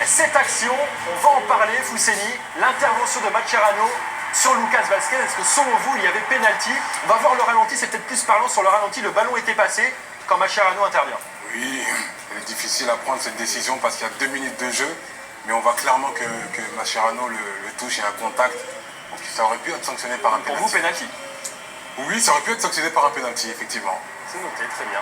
Cette action, on va en parler, Fousseni, l'intervention de Mascherano sur Lucas Vázquez, est-ce que selon vous il y avait pénalty? On va voir le ralenti, c'est peut-être plus parlant sur le ralenti, le ballon était passé quand Mascherano intervient. Oui, c'est difficile à prendre cette décision parce qu'il y a 2 minutes de jeu, mais on voit clairement que Mascherano le touche et un contact, donc ça aurait pu être sanctionné par un pénalty. Pour vous, pénalty? Oui, ça aurait pu être sanctionné par un pénalty, effectivement. C'est noté, très bien.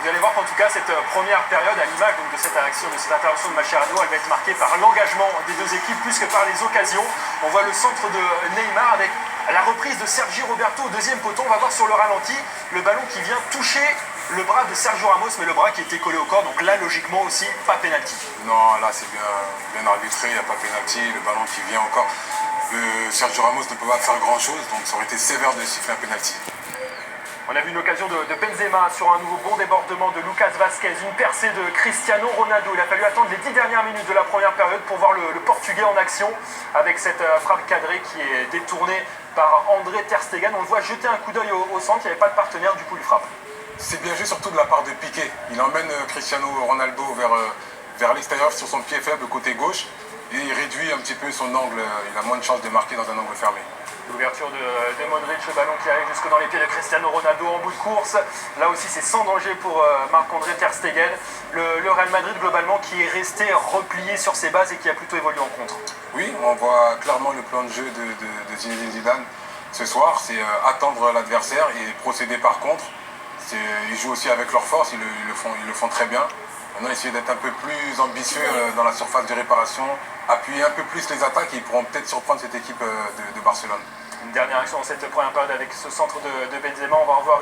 Vous allez voir qu'en tout cas, cette première période, à l'image de cette action, de cette intervention de Mascherano, elle va être marquée par l'engagement des deux équipes plus que par les occasions. On voit le centre de Neymar avec la reprise de Sergi Roberto au deuxième poteau. On va voir sur le ralenti le ballon qui vient toucher le bras de Sergio Ramos, mais le bras qui était collé au corps. Donc là, logiquement aussi, pas pénalty. Non, là c'est bien arbitré, il n'y a pas pénalty, le ballon qui vient encore. Sergio Ramos ne peut pas faire grand chose, donc ça aurait été sévère de siffler un pénalty. On a vu une occasion de Benzema sur un nouveau bon débordement de Lucas Vázquez, une percée de Cristiano Ronaldo. Il a fallu attendre les 10 dernières minutes de la première période pour voir le Portugais en action avec cette frappe cadrée qui est détournée par André Ter Stegen. On le voit jeter un coup d'œil au centre, il n'y avait pas de partenaire, du coup il frappe. C'est bien joué surtout de la part de Piqué. Il emmène Cristiano Ronaldo vers l'extérieur sur son pied faible côté gauche et il réduit un petit peu son angle. Il a moins de chances de marquer dans un angle fermé. L'ouverture de Modric, le ballon qui arrive jusque dans les pieds de Cristiano Ronaldo en bout de course. Là aussi, c'est sans danger pour Marc-André Ter Stegen. Le Real Madrid, globalement, qui est resté replié sur ses bases et qui a plutôt évolué en contre. Oui, on voit clairement le plan de jeu de Zinedine Zidane ce soir. C'est attendre l'adversaire et procéder par contre. Ils jouent aussi avec leur force, ils le font très bien. Maintenant, essayer d'être un peu plus ambitieux dans la surface de réparation, appuyer un peu plus les attaques et ils pourront peut-être surprendre cette équipe de Barcelone. Une dernière action dans cette première période avec ce centre de Benzema. On va revoir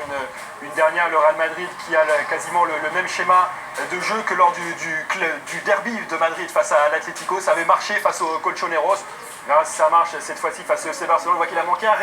une dernière, le Real Madrid qui a quasiment le même schéma de jeu que lors du derby de Madrid face à l'Atlético. Ça avait marché face aux Colchoneros. Là, si ça marche cette fois-ci face au FC Barcelone, on voit qu'il a manqué un